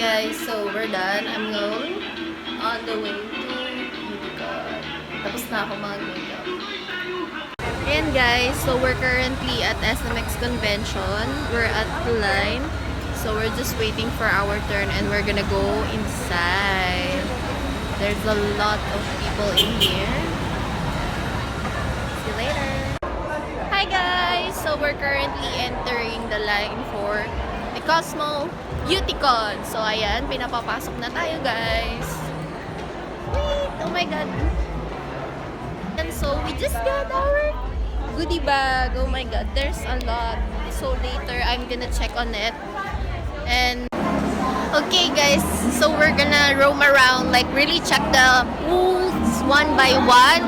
guys, so we're done. I'm going on the way to Beauty Con. Tapos na ako mag-makeup. Ayan guys, so we're currently at SMX Convention. We're at the line. So we're just waiting for our turn and we're gonna go inside. There's a lot of people in here. See you later. Hi guys! So we're currently entering the line for the Cosmo Beauty Con. So ayan, pinapapasok na tayo guys. Wait! Oh my god! And so we just got our goodie bag. Oh my god, there's a lot. So later I'm gonna check on it. And okay guys, so we're gonna roam around, like really check the booths one by one.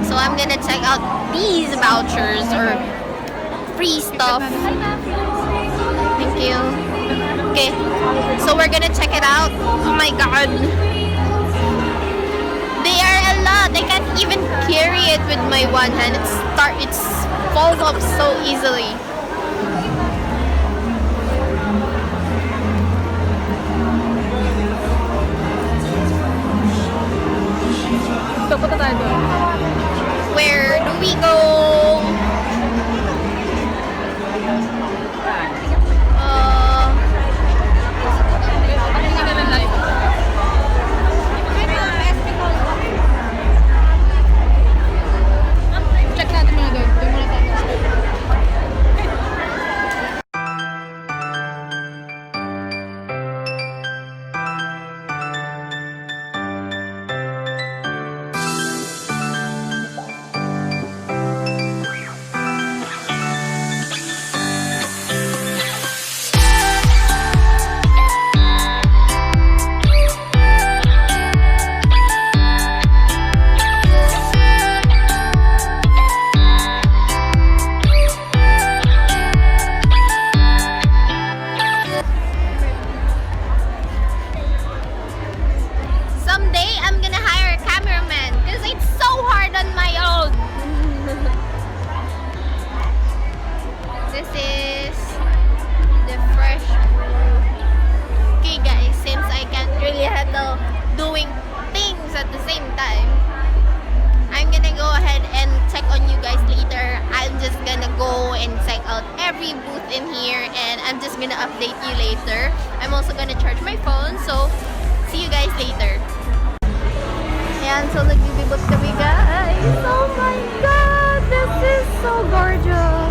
So I'm gonna check out these vouchers or free stuff. Thank you. Okay, so we're gonna check it out. Oh my god, they are a lot. I can't even carry it with my one hand. It falls off so easily. So, punta tayo doon. Where do we go? Check natin muna doon. Doon muna tayo. This is the fresh brew. Okay guys, since I can't really handle doing things at the same time, I'm gonna go ahead and check on you guys later. I'm just gonna go and check out every booth in here and I'm just gonna update you later. I'm also gonna charge my phone, so see you guys later. Ayan, so nagbibibot kami guys. Oh my god, this is so gorgeous.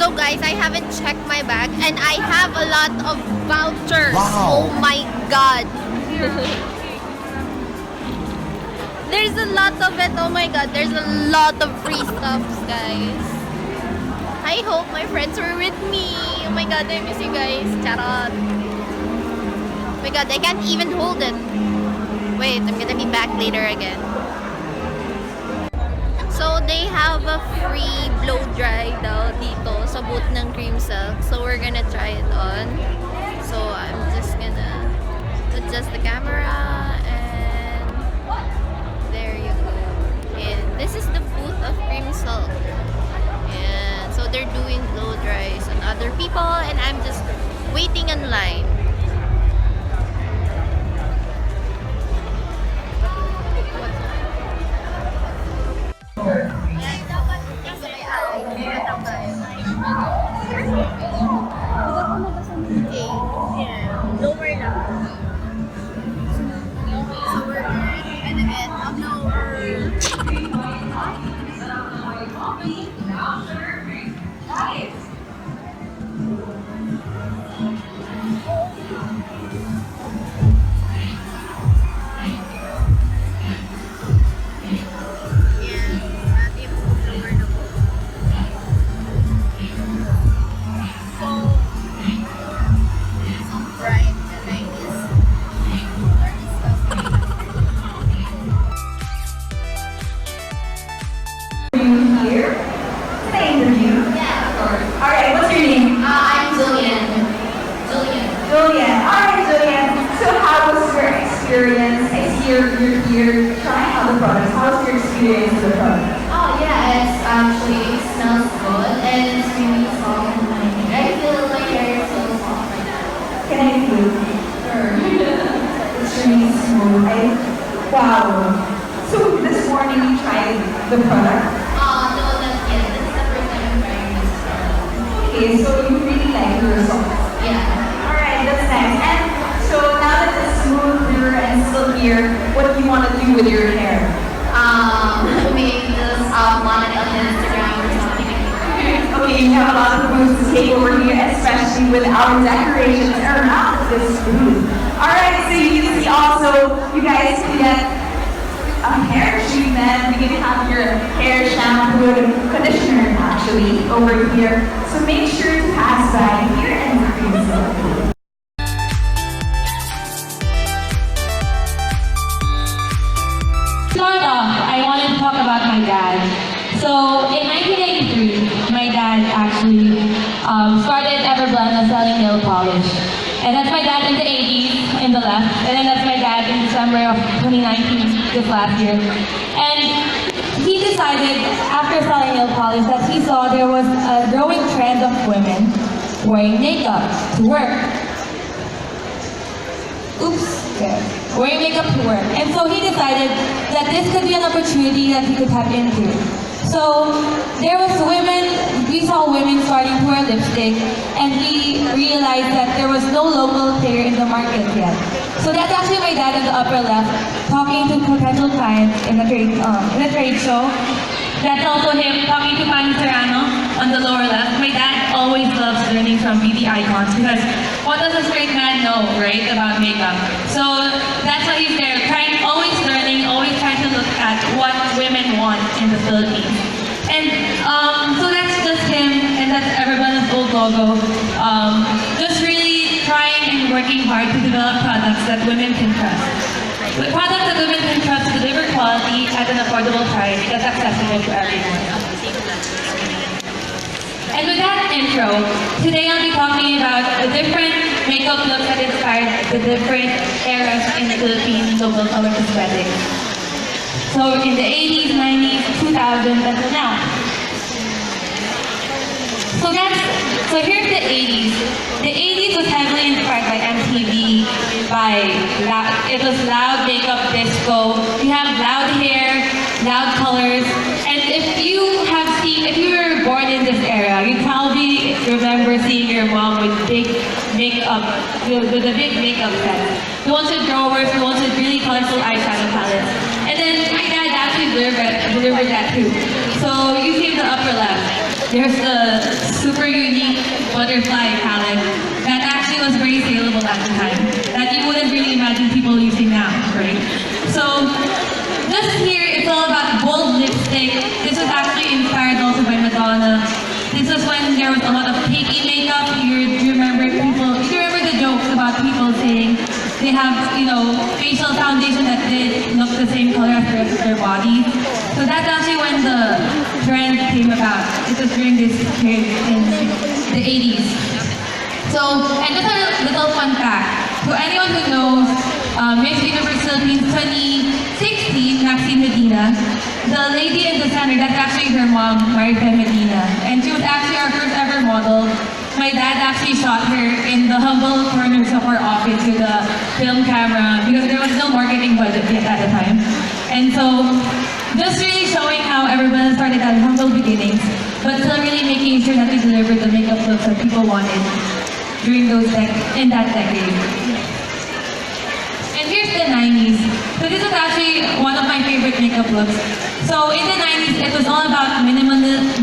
So guys, I haven't checked my bag and I have a lot of vouchers. Wow. Oh my god. There's a lot of it. Oh my god, there's a lot of free stuff, guys. I hope my friends were with me. Oh my god, I miss you guys. Charot. Oh my god, I can't even hold it. Wait, I'm gonna be back later again. So they have a free blow dry daw dito sa booth ng Cream Silk. So we're gonna try it on. So I'm just gonna adjust the camera and there you go. And this is the booth of Cream Silk. And so they're doing blow dries on other people and I'm just waiting in line. Right. experience? I see you're here trying out the products. How's your experience with the product? Oh yeah, it smells good and it's really soft and clean. I feel my hair is so soft right now. Can I feel? Sure. It's really smooth. Wow. So this morning you tried the product? No, not yet. This is the first time I'm trying this product. Okay, so you really like the results? Yeah. Alright, that's nice. And so now that it's smoother and silkier, what do you want to do with your hair? Maybe just upload it on Instagram or something like that. Okay, you have a lot of moves to take over here, especially with our decorations around this booth. Alright, so you can see also, you guys can get a hair treatment. You can have your hair shampoo and conditioner actually over here. So make sure to pass by here and experience it. Start off, I wanted to talk about my dad. So in 1983, my dad actually started Everblend selling nail polish. And that's my dad in the 80s, in the left. And then that's my dad in December of 2019, this last year. And he decided, after selling nail polish, that he saw there was a growing trend of women wearing makeup to work. Oops, there. Wearing makeup to work. And so he decided that this could be an opportunity that he could tap into. So there was we saw women starting to wear lipstick, and he realized that there was no local player in the market yet. So that's actually my dad in the upper left, talking to potential clients in a trade show. That's also him talking to Pani Serrano on the lower left. My dad always loves learning from beauty icons because what does a straight man know, right, about makeup? So that's why he's there, always learning, always trying to look at what women want in the Philippines. And so that's just him, and that's Everblend's old logo. Just really trying and working hard to develop products that women can trust. With products that women can trust deliver quality at an affordable price that's accessible to everyone. And with that intro, today I'll be talking about the different makeup looks that inspired the different eras in the Philippine local color aesthetics. So in the 80s, 90s, 2000s, until now. So here's the 80s. The 80s was heavily inspired by MTV, it was loud makeup disco. You have loud hair, loud colors, and if you were born in this era, you probably remember seeing your mom with big makeup, with a big makeup set. The ones with drawers, the ones with really colorful eyeshadow palettes. And then my dad actually delivered that too. So you see in the upper left, there's the super unique butterfly palette that actually was very saleable at the time, that you wouldn't really imagine people using now, right? So just here, it's all about bold lipstick. This was actually inspired also by Madonna. This was when there was a lot of cakey makeup. You remember the jokes about people saying they have, facial foundation that did look the same color as the rest of their bodies. So that's actually when the trend came about. It was during this period in the 80s. So, and just a little fun fact. To anyone who knows Miss Universe Philippines 2016, Maxine Medina, the lady in the center, that's actually her mom, Marife Medina. And she was actually our first ever model. My dad actually shot her in the humble corners of our office with a film camera because there was no marketing budget yet at the time. And so, just really showing how everyone started at humble beginnings, but still really making sure that we delivered the makeup looks that people wanted during in that decade. And here's the 90s. So this is actually one of my favorite makeup looks. So in the 90s, it was all about minimalist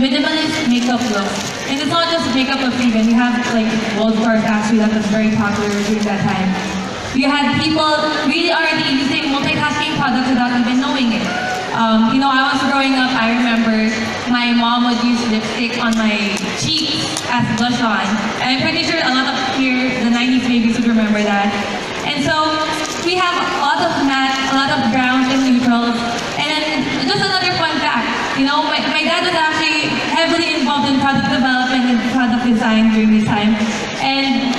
makeup looks. And it's not just makeup looks even. You have like wall stars actually that was very popular during that time. You had people really already using multitasking products without even knowing it. I was growing up, I remember my mom would use lipstick on my cheeks as blush on. And I'm pretty sure a lot of the 90s babies would remember that. And so we have a lot of matte, a lot of browns and neutrals. And then just another fun fact, my dad was actually heavily involved in product development and product design during this time. And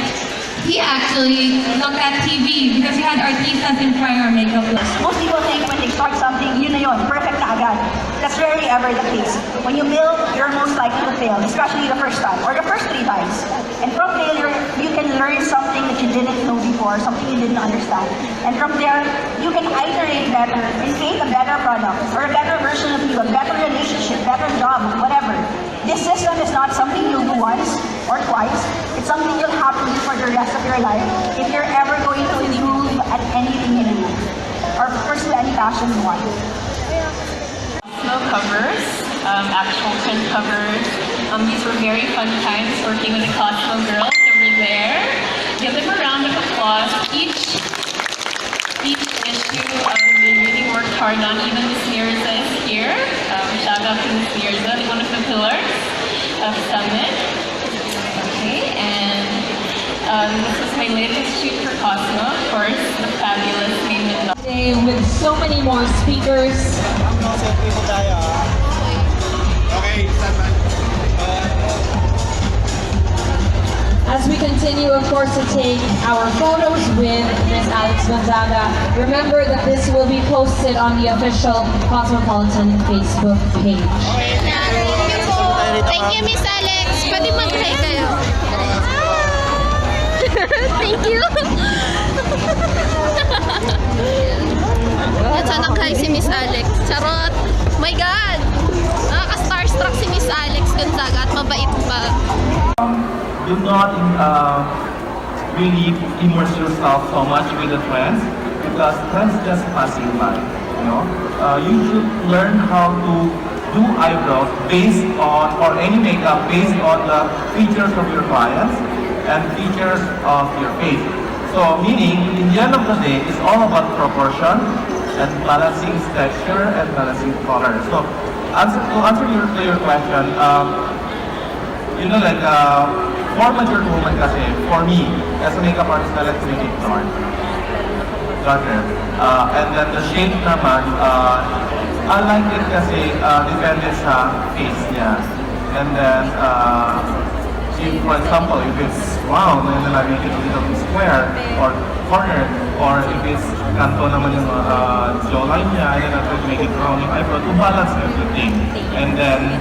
he actually looked at TV because we had artistas in prior makeup. Most people think when they start something, yun na yun, perfect na agad. That's rarely ever the case. When you build, you're most likely to fail, especially the first time, or the first 3 times. And from failure, you can learn something that you didn't know before, something you didn't understand. And from there, you can iterate better and create a better product, or a better version of you, a better relationship, better job, whatever. This system is not something you'll do once or twice. It's something you'll have to do for the rest of your life if you're ever going to improve at anything you do, or pursue any passion you want. No covers, actual print covers. These were very fun times working with the Cosmo girls over there. Give them a round of applause. Each issue they really worked hard on. Even Miss Mirza is here. Shout out to Miss Mirza, one of the pillars of Summit. Okay, and this is my latest shoot for Cosmo, of course, the fabulous Janine. Today with so many more speakers. As we continue, of course, to take our photos with Miss Alex Gonzaga, remember that this will be posted on the official Cosmopolitan Facebook page. Thank you, Miss Alex. Pwede mag-hi kayo. Thank you. At sana nag-hi si Miss Alex. Charot. My God. Nakaka-starstruck si Miss Alex Gonzaga at mabait pa. Do not really immerse yourself so much with the trends because trends just passing by. You know, you should learn how to do eyebrows based on, or any makeup based on the features of your clients and features of your face. So meaning, in the end of the day, it's all about proportion and balancing texture and balancing color. So to answer your question, you know, like for mature woman kasi, for me, as a makeup artist, I like to make it darker. And then the shade naman, I like it kasi depende sa face niya. And then, if, for example, if it's round, then I make it a little bit square or corner, or if it's kanto naman yung jawline niya, then I try to make it round yung eyebrow to balance everything. And then,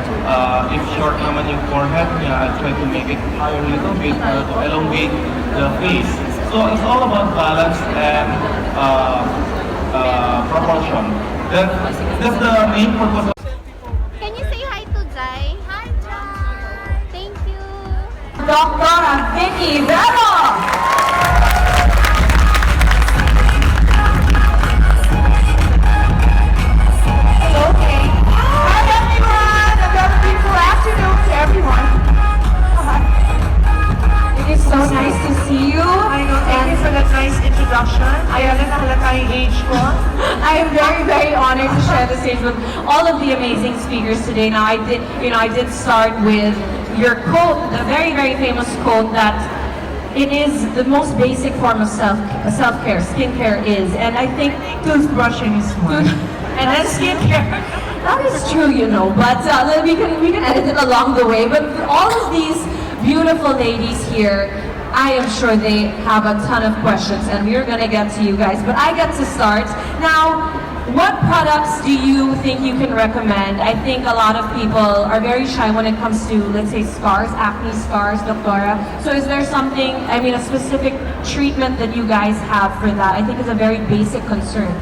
if short naman yung forehead niya, I try to make it higher a little bit to elongate the face. So it's all about balance and proportion. That's the main purpose of. Can you say hi to Jai? Hi, Jai. Thank you. Dr. Vicki, Vela! Okay. Hi everyone! A very beautiful afternoon to everyone. It is so nice to see you. I know, thank you for that nice introduction. Ayan na nahalata yung age ko. I am very, very honored to share the stage with all of the amazing speakers today. Now, I did start with your quote, the very, very famous quote that it is the most basic form of self-care. Skincare is, and I think Toothbrushing is one. and then skincare. That is true, you know, but we can edit it along the way. But all of these beautiful ladies here, I am sure they have a ton of questions, and we're gonna get to you guys. But I get to start now. What products do you think you can recommend? I think a lot of people are very shy when it comes to, let's say, scars, acne scars, Doctora. So is there something, I mean, a specific treatment that you guys have for that? I think it's a very basic concern.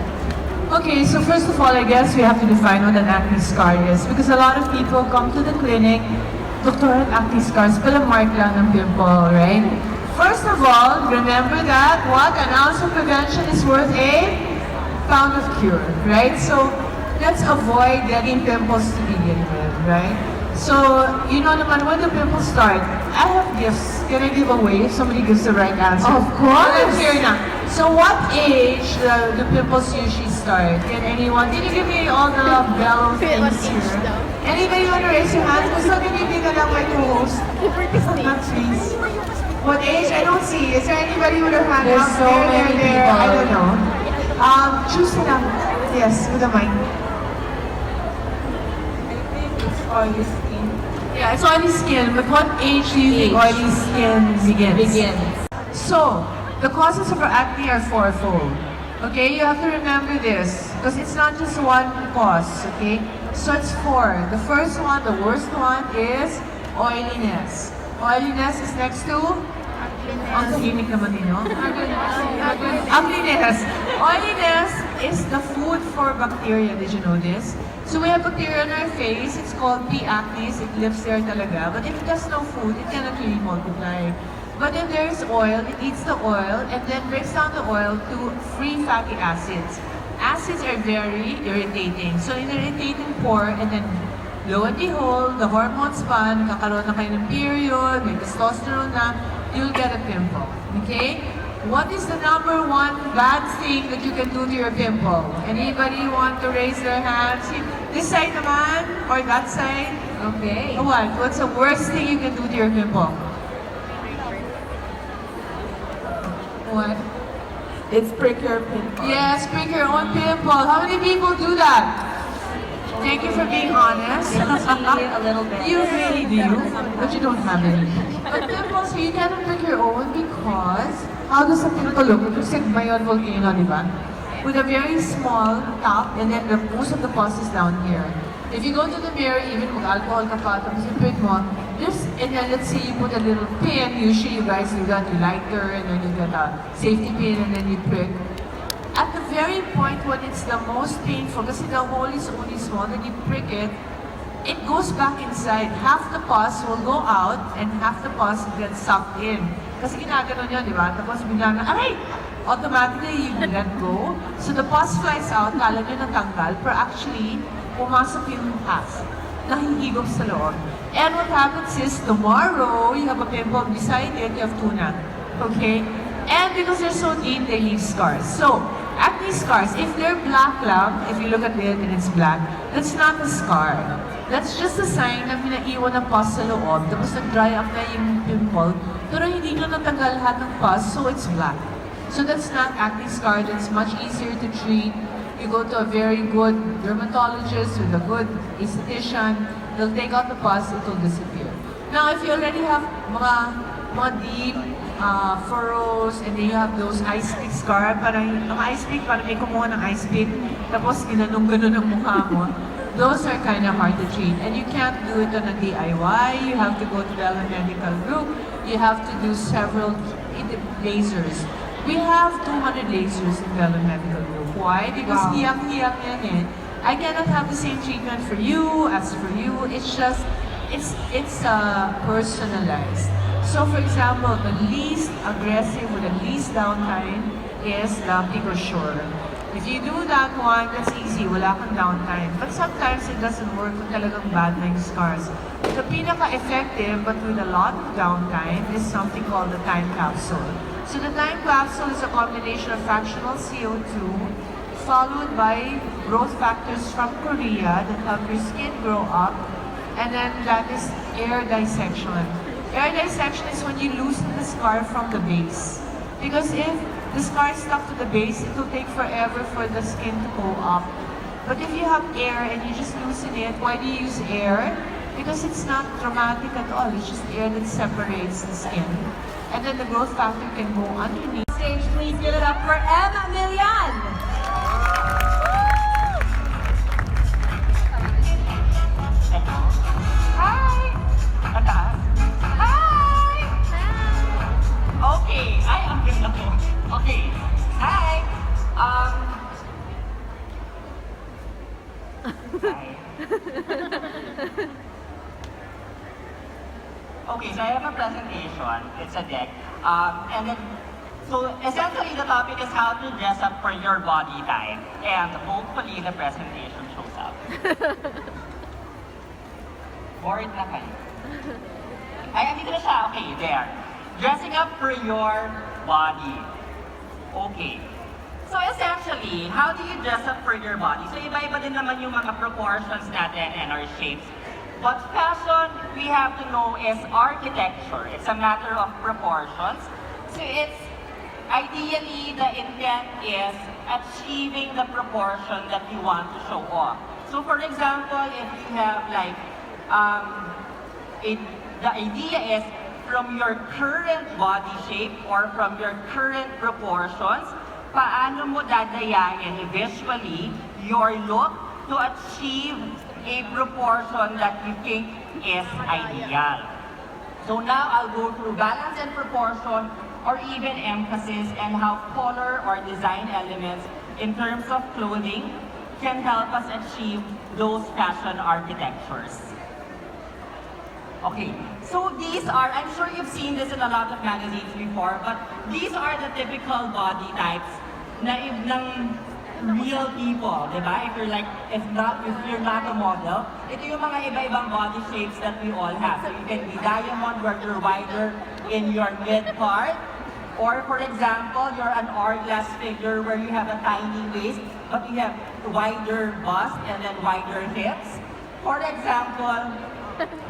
Okay, so first of all, I guess we have to define what an acne scar is because a lot of people come to the clinic, Doctor, acne scars, pala mark lang ng pimple, right? First of all, remember that what an ounce of prevention is worth a pound of cure, right? So let's avoid getting pimples to begin with, right? So, you know naman, when the pimples start, I have gifts. Can I give away if somebody gives the right answer? Of course! Let's hear na. So what age the pimples usually start? Can anyone, can you give me all the Belo things here? Anybody want to raise your hand? Gusto ganyan lang my co-host? Please. What age? I don't see. Is there anybody with a hand There's up? so many there. people. I don't know. Choose na. Yes, with the mic. It's oily skin. Yeah, it's oily skin. But what age do you think oily skin begins? So, the causes of acne are fourfold. Okay, you have to remember this because it's not just one cause. Okay, so it's four. The first one, the worst one, is oiliness. Oiliness is next to ang tahimik naman din, no? Ugliness. Oiliness is the food for bacteria. Did you know this? So we have bacteria on our face. It's called P. acnes. It lives there talaga. But if it has no food, it cannot really multiply. But if there's oil, it eats the oil and then breaks down the oil to free fatty acids. Acids are very irritating. So in an irritating pore, and then lo and behold, the hormones pa, nakakaroon na kayo ng period, may testosterone na, you'll get a pimple. Okay? What is the number one bad thing that you can do to your pimple? Anybody want to raise their hands? This side naman? Or that side? Okay. What? What's the worst thing you can do to your pimple? What? It's prick your pimple. Yes, prick your own pimple. How many people do that? Thank you for being honest. A little bit. You really do, but you don't have any. But pimples, you cannot prick your own because how does a pimple look? It looks like Mayon volcano, di ba? With a very small top, and then most of the pus is down here. If you go to the mirror, even mag-alcohol ka pa, tapos i-prick mo, and then let's say you put a little pin, usually you guys do that, you lighter, and then you get a safety pin, and then you prick. At the very point when it's the most painful, kasi the hole is only small, and you prick it, it goes back inside. Half the pus will go out, and half the pus gets sucked in. Kasi ginaganon yun, di ba? Tapos bigla na, aray! Automatically, you let go. So the pus flies out, kala nyo natanggal, pero actually, pumasok yung pus. Nahihigop sa loob. And what happens is, tomorrow, you have a pimple beside it, you have tuna. Okay? And because they're so deep, they leave scars. So, acne scars, if they're black lang, if you look at it and it's black, that's not a scar. That's just a sign na pinaiwan ng pus sa loob, tapos nag-dry up na yung pimple, pero hindi nyo natanggal lahat ng pus, so it's black. So that's not acne scar, that's much easier to treat. You go to a very good dermatologist with a good esthetician, they'll take out the pus, it will disappear. Now, if you already have mga deep furrows, and then you have those ice pick scar, parang ang ice pick, parang may kumuha ng ice pick, tapos ginanong gano'n ang mukha mo, those are kind of hard to treat. And you can't do it on a DIY, you have to go to Belo Medical Group, you have to do several lasers. We have 200 lasers in Vela Medical Group. Why? Because hiyang-hiyang yan eh. I cannot have the same treatment for you as for you. It's just, it's personalized. So for example, the least aggressive with the least downtime is the Picosure. If you do that one, that's easy. Wala kang downtime. But sometimes it doesn't work kung talagang bad na yung scars. The pinaka-effective but with a lot of downtime is something called the time capsule. So the time capsule is a combination of fractional CO2 followed by growth factors from Korea that help your skin grow up, and then that is air dissection. Air dissection is when you loosen the scar from the base. Because if the scar is stuck to the base, it will take forever for the skin to go up. But if you have air and you just loosen it, why do you use air? Because it's not traumatic at all, it's just air that separates the skin. And then the growth factor can go underneath. Stage, please give it up for Emma Milian. Hi! Hi! Okay, ay, ang ganda ko. Okay, hi! Hi. Okay, so I have a presentation. It's a deck. And then, so essentially the topic is how to dress up for your body type. And hopefully the presentation shows up. Bored na kayo. Ay, andito na siya. Okay, there. Dressing up for your body. Okay. So essentially, how do you dress up for your body? So iba-iba din naman yung mga proportions natin and our shapes. But fashion, we have to know, is architecture. It's a matter of proportions. So it's, ideally, the intent is achieving the proportion that you want to show off. So for example, if you have like, the idea is from your current body shape or from your current proportions, paano mo dadayain visually your look to achieve a proportion that you think is ideal. So now I'll go through balance and proportion or even emphasis and how color or design elements in terms of clothing can help us achieve those fashion architectures. Okay, so these are, I'm sure you've seen this in a lot of magazines before, but these are the typical body types na ng real people, di ba? If you're not a model, ito yung mga iba-ibang body shapes that we all have. So you can be diamond where you're wider in your mid part, or for example, you're an hourglass figure where you have a tiny waist, but you have wider bust and then wider hips. For example,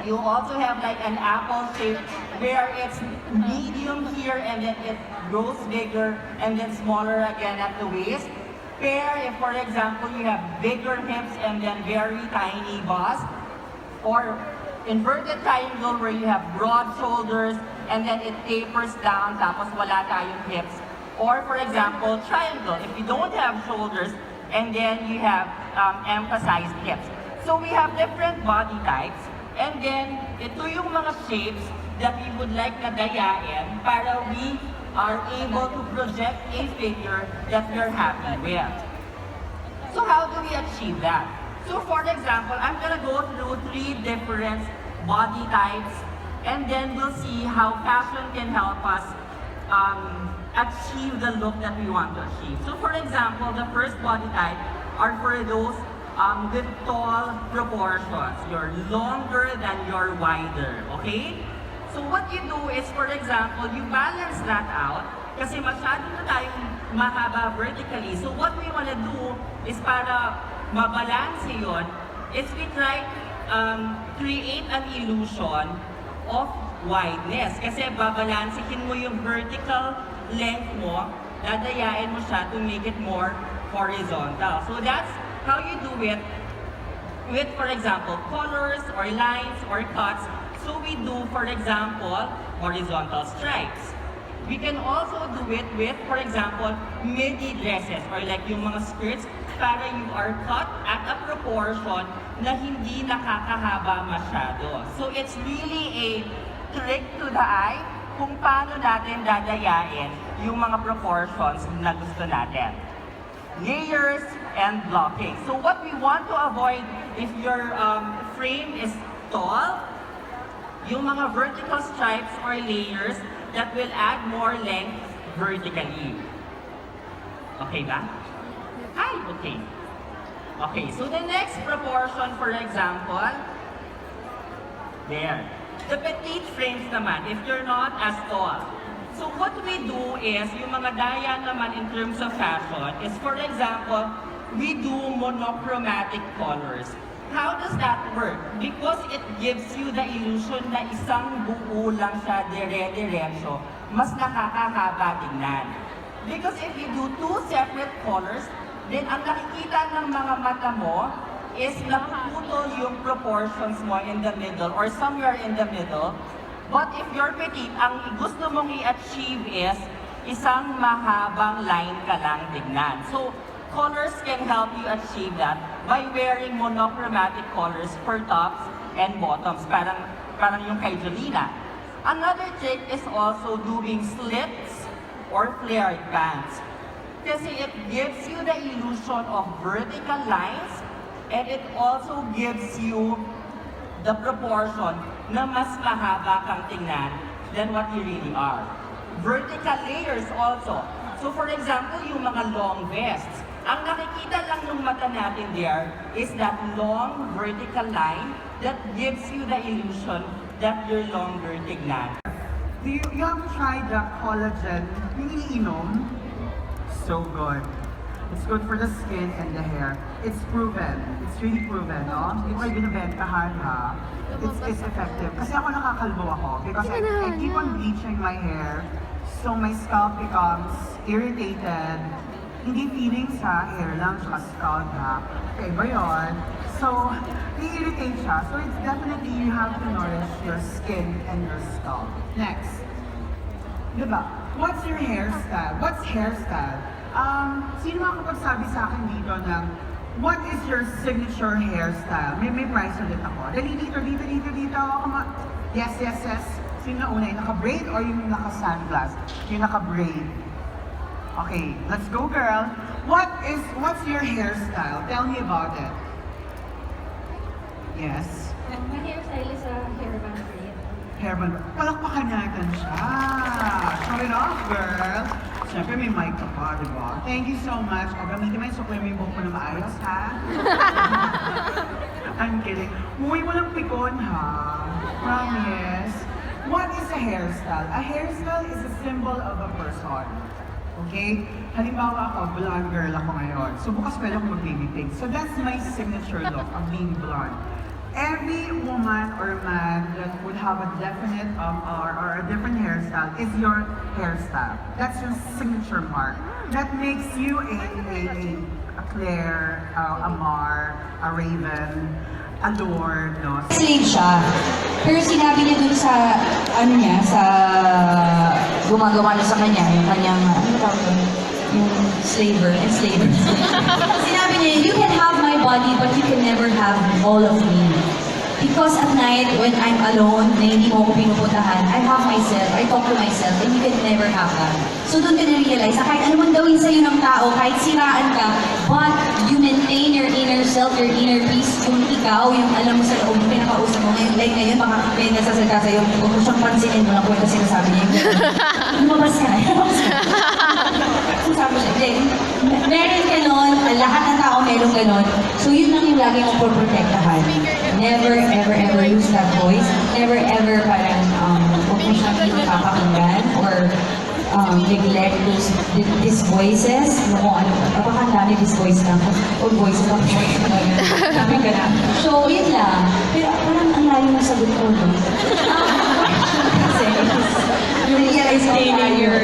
you also have like an apple shape where it's medium here and then it grows bigger and then smaller again at the waist. Pear, if for example you have bigger hips and then very tiny bust. Or inverted triangle where you have broad shoulders and then it tapers down tapos wala tayong hips. Or for example, triangle, if you don't have shoulders and then you have emphasized hips. So we have different body types. And then, ito yung mga shapes that we would like na dayain para we are able to project a figure that we're happy with. So how do we achieve that? So for example, I'm gonna go through 3 different body types and then we'll see how fashion can help us achieve the look that we want to achieve. So for example, the first body type are for those with tall proportions. You're longer than you're wider, okay? So what you do is, for example, you balance that out kasi masyado na tayong mahaba vertically. So what we want to do is para mabalance yun, is we try create an illusion of wideness. Kasi babalansihin mo yung vertical length mo, dadayain mo siya to make it more horizontal. So that's how you do it with, for example, colors or lines or cuts. So we do, for example, horizontal stripes. We can also do it with, for example, midi dresses or like yung mga skirts para you are cut at a proportion na hindi nakakahaba masyado. So it's really a trick to the eye kung paano natin dadayain yung mga proportions na gusto natin. Layers and blocking. So what we want to avoid if your frame is tall, yung mga vertical stripes or layers that will add more length vertically. Okay ba? Hi, okay. Okay, so the next proportion, for example, there. The petite frames naman, if you're not as tall. So what we do is, yung mga daya naman in terms of fashion, is for example, we do monochromatic colors. How does that work? Because it gives you the illusion na isang buo lang siya dire-diretso, mas nakakahaba tingnan. Because if you do 2 separate colors, then ang nakikita ng mga mata mo is napuputol yung proportions mo in the middle or somewhere in the middle. But if you're petite, ang gusto mong i-achieve is isang mahabang line ka lang tignan. So, colors can help you achieve that by wearing monochromatic colors for tops and bottoms. Parang yung kay Janine. Another trick is also doing slits or flared pants. Kasi it gives you the illusion of vertical lines and it also gives you the proportion na mas mahaba kang tingnan than what you really are. Vertical layers also. So for example, yung mga long vests, ang nakikita lang ng mata natin there is that long vertical line that gives you the illusion that you're longer tignan. You have to try the collagen, yung iniinom. So good. It's good for the skin and the hair. It's proven. It's really proven, no? Hindi ko kayo binibentahan, ha? It's effective. Kasi ako nakakalbo ako because I keep on bleaching my hair so my scalp becomes irritated. Hindi feelings ha, hair lang, tsaka scalp ha. Okay ba yun? So, i-irritate siya. So, it's definitely you have to nourish your skin and your scalp. Next. Diba? What's your hairstyle? What's hairstyle? Sino makapagsabi sa akin dito ng what is your signature hairstyle? May price ulit ako. Dali dito. Come on. Yes. Sino na una? Yung naka-braid or yung naka-sunglass? Yung naka-braid. Okay, let's go, girl. What's your hairstyle? Tell me about it. Yes. My hairstyle is a hairband braid. Hairband. Palakpakan natin siya. Show it off, girl. Siyempre may mic ka pa, di ba? Thank you so much. O, gamitin mo yung sukli mo yung buhok mo na maayos, ha? I'm kidding. Uy, walang pikon, ha? Promise. What is a hairstyle? A hairstyle is a symbol of a person. Okay? Halimbawa ako, blonde girl ako ngayon. So bukas pwede ako mag-baby pink. So that's my signature look of being blonde. Every woman or man that would have a definite or a different hairstyle is your hairstyle. That's your signature mark. That makes you a Claire, a Mar, a Raven, adored, no? Slave siya. Pero sinabi niya dun sa, sa gumagawa niya sa kanya, yung kanyang, yung enslaver. Sinabi niya, you can have my body, but you can never have all of me. Because at night, when I'm alone, na hindi mo ako pinupuntahan, I have myself, I talk to myself, and you can never have that. So doon ka na-realize na kahit ano man gawin sa'yo ng tao, kahit siraan ka, but you maintain your inner self, your inner peace, yung ikaw, yung alam mo sa loob, yung pinakausap mo ngayon, like ngayon, baka may nagsasalita sa'yo, huwag mo siyang pansinin mo lang kung ito sinasabi niya. Lumabas ka. Sabi siya, meron ka nun, lahat ng tao meron ka nun, so yun lang yung lagi mong protektahan. Never, ever lose that voice. Never, ever parang huwag mo siyang pinapakinggan or neglect these voices. Kung ano, baka ang dami these voice na. O voice na. Sabi ka na. So, yun lang. Pero parang ang layo ng sagot ko. Kasi, realize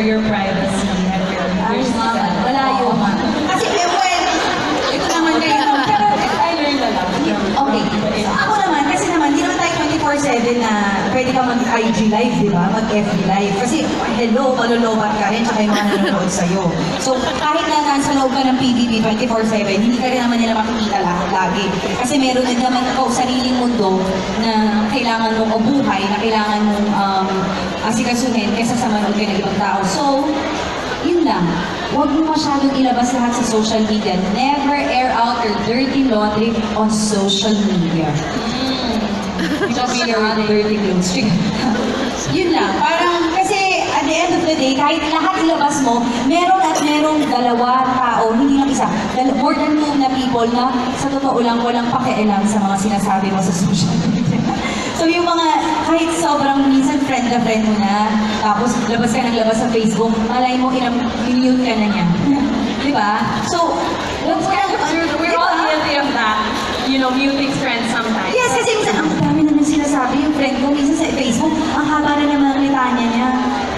your privacy and your malayo. Kasi, ito naman kayo. I learned a lot. Okay. Ako naman, kasi naman, di naman tayo 24/7 na pwede ka mag-IG live, di ba? Mag-FB live. Kasi, hello, malolobat ka rin, tsaka yung mga nanonood sa'yo. So, kahit na nasa loob ka ng PBB 24/7, hindi ka rin naman nila makikita lagi. Kasi meron din naman ako sariling mundo na kailangan mong mabuhay, na kailangan mong asikasuhin kaysa sa manood ka ng ibang tao. So, yun lang. Huwag mo masyadong ilabas lahat sa social media. Never air out your dirty laundry on social media. Just your dirty clothes. Yun lang. Parang, kasi at the end of the day, kahit lahat ilabas mo, meron at merong dalawa tao, hindi lang isa, more than 2 na people na sa totoo lang walang pakialam sa mga sinasabi mo sa social media. So yung mga, kahit sobrang minsan friend na friend mo na, tapos labas ka ng labas sa Facebook, malay mo in-mute ka na niya. Di ba? So, we're all guilty of that. You know, muting friends sometimes. Yes, kasi minsan, ang dami naman sinasabi yung friend ko, minsan sa Facebook, ang haba na naman ang litanya niya.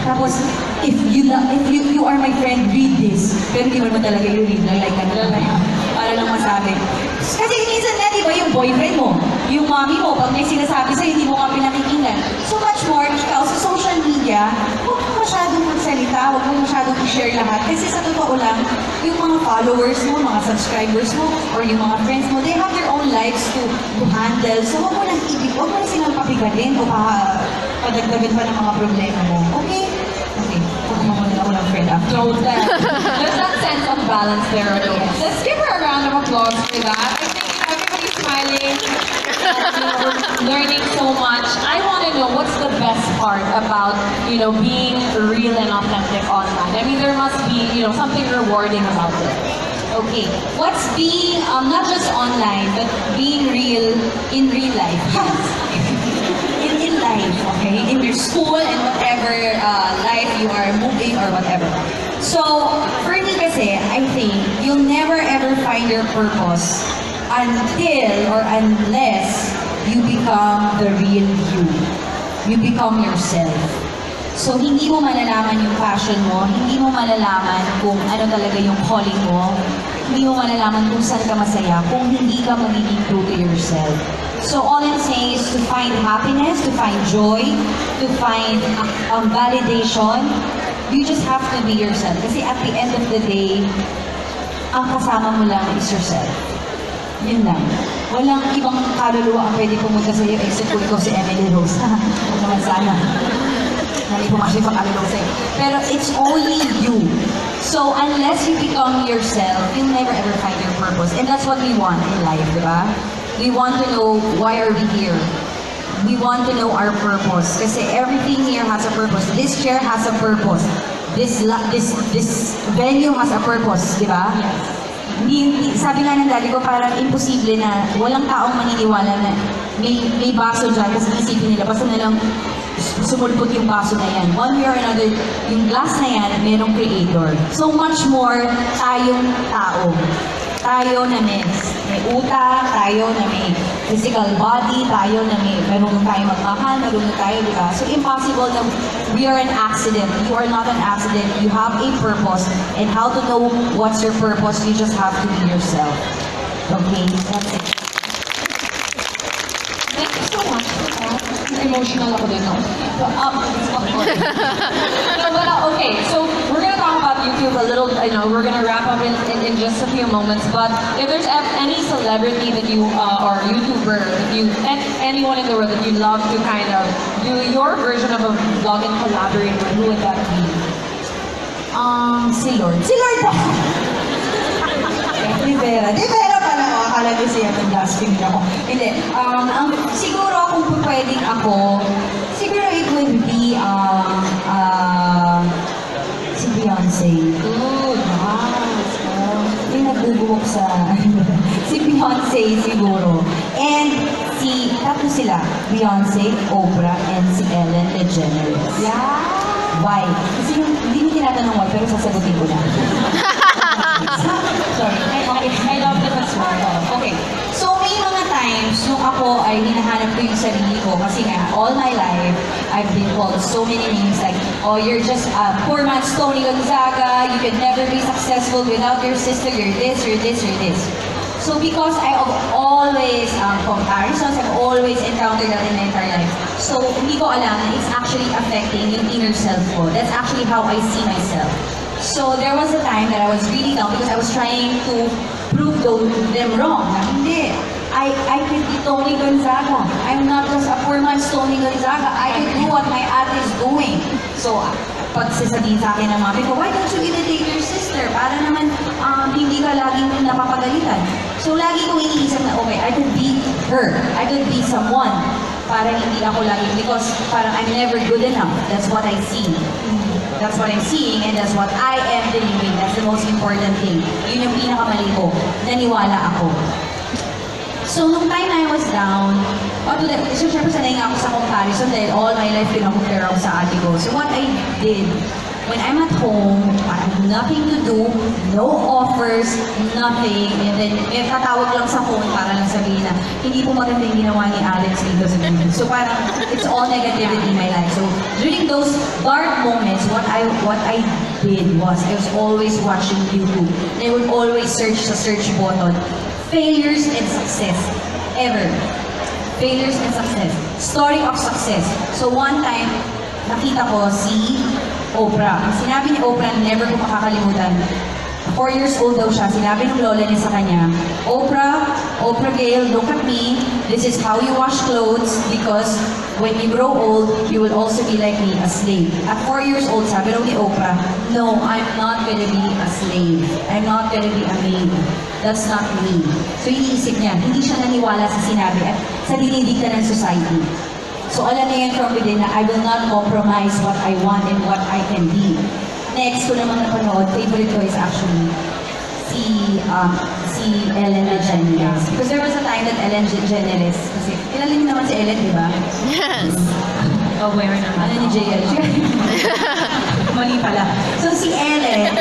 Tapos, if you are my friend, read this. Pero hindi mo naman talaga yung read lang, like ka na lang. Para lang masabi. Kasi minsan na, di ba, yung boyfriend mo, yung mommy mo, pag may sinasabi sa'yo, hindi mo ka pinakikinggan. So much more, ikaw sa social media, huwag mo masyadong magsalita, huwag mo masyadong i-share lahat. Kasi sa totoo lang, yung mga followers mo, mga subscribers mo, or yung mga friends mo, they have their own lives to handle. So huwag mo lang huwag mo lang silang papigalin o padagdagan pa ng mga problema mo. Okay? Okay. Huwag mo muna ako ng friend after. So there's that sense of balance there. Let's give her a round of applause for that. I think everybody's smiling, learning so much. I want to know what's the best part about, being real and authentic online. I mean, there must be, something rewarding about it. Okay. What's being, not just online, but being real in real life? in life, okay? In your school and whatever life you are moving or whatever. So, for me kasi, I think you'll never ever find your purpose until or unless you become the real you. You become yourself. So, hindi mo malalaman yung passion mo, hindi mo malalaman kung ano talaga yung calling mo, hindi mo malalaman kung saan ka masaya kung hindi ka magiging true to yourself. So all I'm saying is to find happiness, to find joy, to find validation. You just have to be yourself. Kasi at the end of the day, ang kasama mo lang is yourself. Yun lang. Walang ibang kaluluwa ang pwede pumunta sa iyo except kung ikaw si Emily Rose. Huwag naman sana. Hindi pumasok yung kaluluwa sa'yo. Pero it's only you. So unless you become yourself, you'll never ever find your purpose. And that's what we want in life, di ba? We want to know why are we here. We want to know our purpose. Kasi everything here has a purpose. This chair has a purpose. This venue has a purpose, di ba? Sabi nga ng daddy ko, parang imposible na walang taong maniniwala na may baso dyan kasi isipin nila, basta nalang sumulpot yung baso na yan. One way or another, yung glass na yan, merong creator. So much more tayong tao. Tayo na may utak, tayo na may physical body, tayo na may marunong tayo magmahal, marunong tayo, di ba? So impossible na we are an accident. You are not an accident. You have a purpose. And how to know what's your purpose, you just have to be yourself. Okay? That's it. Thank you so much for that. Emotional ako din, no? No, but okay, so we're gonna talk about YouTube a little, I know, we're gonna wrap up in just a few moments, but if there's any celebrity that you, or YouTuber, that you, anyone in the world that you love to kind of do your version of a vlog and collaborate with, who would that be? Si Lord. Si Lord po! Di Vela. Di Vela pala ako. Akala ko siya ng blasphemy ako. Hindi. Siguro kung pwedeng ako, siguro it would be si Beyonce. Good. Yung nagbubuhok sa si Beyonce siguro. And tatlo sila. Beyonce, Oprah, and si Ellen DeGeneres. Yeah. Why? Kasi hindi niyo tinatanong why, pero sasagutin ko na. Sorry. I love the password. Okay. So, may mga times nung ako ay hinahanap ko yung sarili ko kasi nga, all my life, I've been called so many names like, oh, you're just a poor man's Tony Gonzaga, you can never be successful without your sister, you're this, you're this, you're this. So, because I have always comparisons, I've always encountered that in my entire life. So, hindi ko alam na it's actually affecting yung inner self ko. That's actually how I see myself. So, there was a time that I was really down because I was trying to prove them wrong. Na hindi. I could be Tony Gonzaga. I'm not just a poor man's Tony Gonzaga. I could do what my ate is doing. So, pag sasabihin sa akin ng mami ko, why don't you imitate your sister? Para naman hindi ka laging napapagalitan. So, lagi kong iniisip na, okay, I could be her. I could be someone. Para hindi ako laging, because parang I'm never good enough. That's what I see. That's what I'm seeing and that's what I am believing. That's the most important thing. Yun yung pinakamali ko. Naniwala ako. So, nung time na I was down, syempre sanay nga ako sa comparison dahil all my life pinakumpare ako sa ate ko. So, what I did, when I'm at home, I have nothing to do, no offers, nothing, and then may tatawag lang sa phone para lang sabihin na hindi po maganda yung ginawa ni Alex dito sa video. So parang it's all negativity in my life. So during those dark moments, what I did was I was always watching YouTube. I would always search sa search button, failures and success, ever. Failures and success. Story of success. So one time, nakita ko si Oprah. Ang sinabi ni Oprah, never ko makakalimutan. 4 years old daw siya. Sinabi ng lola niya sa kanya, Oprah Gail, look at me. This is how you wash clothes because when you grow old, you will also be like me, a slave. At 4 years old, sabi daw ni Oprah, no, I'm not gonna be a slave. I'm not gonna be a maid. That's not me. So iniisip niya, hindi siya naniwala sa sinabi at sa dinidikta ng society. So alam niya yan from within na I will not compromise what I want and what I can be. Next ko naman napanood, favorite ko is actually si Ellen DeGeneres. Because there was a time that Ellen DeGeneres, kasi kilala niyo naman si Ellen, di ba? Yes. Aware naman. Ano ni JL? Mali pala. So si Ellen,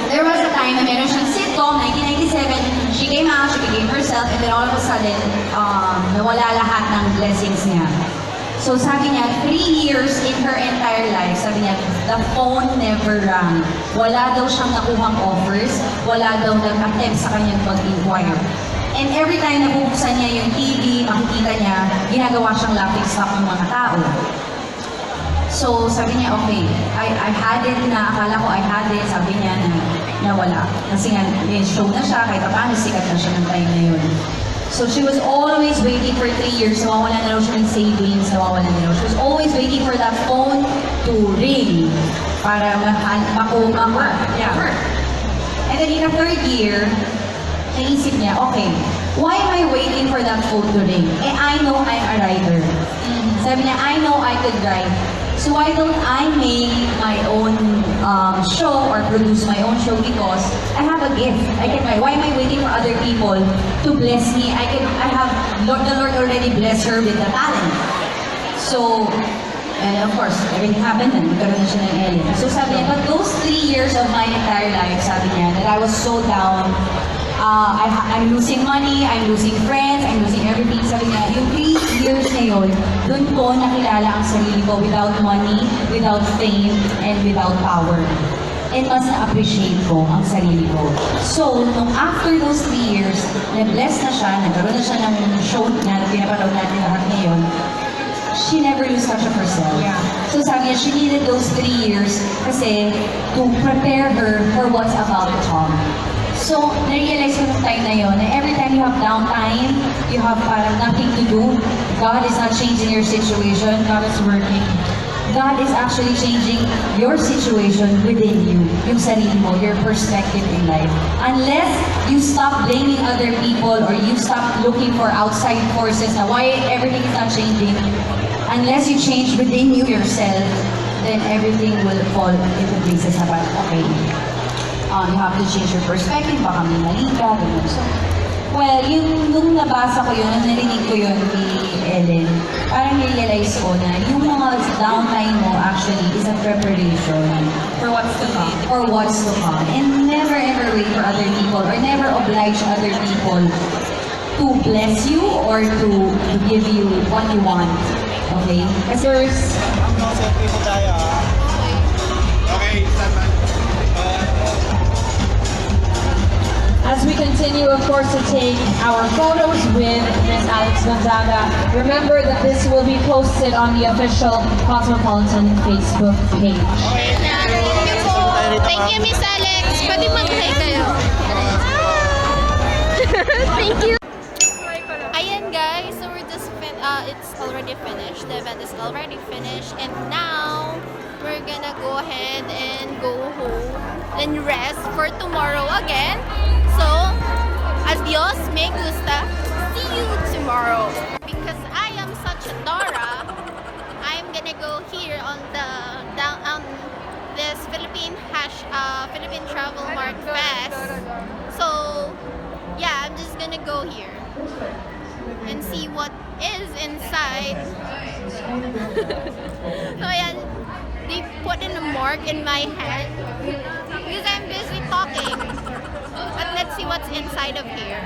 there was a time na meron siyang sitcom, 1997, she came out, she became herself, and then all of a sudden, nawala lahat ng blessings niya. So sabi niya, 3 years in her entire life, sabi niya, the phone never rang. Wala daw siyang nakuhang offers, wala daw nag-attempt sa kanyang mag-inquire. And every time na bubuksan niya yung TV, makikita niya, ginagawa siyang laughing stock ng mga tao. So sabi niya, okay, I had it na, akala ko I had it, sabi niya na wala. Kasi nga, may show na siya, kahit paano sikat na siya ng time na yun. So she was always waiting for 3 years, nawawala na raw siya ng savings, nawawala na raw. She was always waiting for that phone to ring para makuha her. And then in the 3rd year, naisip niya, okay, why am I waiting for that phone to ring? Eh, I know I'm a writer. Sabi niya, I know I could write. So why don't I make my own show or produce my own show because I have a gift. I can write. Why am I waiting for other people to bless me? I have the Lord already blessed her with the talent. So, and of course, everything happened and nagkaroon na siya ng Ellen. So sabi niya, but those 3 years of my entire life, sabi niya, that I was so down, I'm losing money, I'm losing friends, I'm losing everything. Sabi niya, yung 3 years na yun, doon ko nakilala ang sarili ko without money, without fame, and without power. And mas na-appreciate ko ang sarili ko. So, nung after those 3 years, na-bless na siya, nagkaroon na siya ng show na pinapanood natin lahat ngayon, she never lose touch of herself. Yeah. So sabi niya, she needed those 3 years kasi to prepare her for what's about to come. So, na-realize ko nung time na yun, na every time you have downtime, you have parang nothing to do, God is not changing your situation, God is working. God is actually changing your situation within you, yung sarili mo, your perspective in life. Unless you stop blaming other people or you stop looking for outside forces na why everything is not changing, unless you change within you yourself, then everything will fall into places na parang, okay, you have to change your perspective, baka may mali ka, gano'n. So, well, nung nabasa ko yun, nung narinig ko yun ni Ellen, parang realize ko na yung mga downtime mo actually is a preparation For what's to come. for what's to come. And never ever wait for other people or never oblige other people to bless you or to give you what you want. Okay? Kasi As we continue, of course, to take our photos with Miss Alex Gonzaga, remember that this will be posted on the official Cosmopolitan Facebook page. Thank you po. Thank you, Miss Alex. Pwede mag-hi kayo. Thank you. Ayan guys, so we're just it's already finished. The event is already finished, and now we're gonna go ahead and go home and rest for tomorrow again. So, adios, me gusta. See you tomorrow. Because I am such a Dora, I'm gonna go here on the this Philippine Travel Mart Fest. So, yeah, I'm just gonna go here and see what is inside. So, ayan, they put in a mark in my hand because I'm busy talking. But let's see what's inside of here.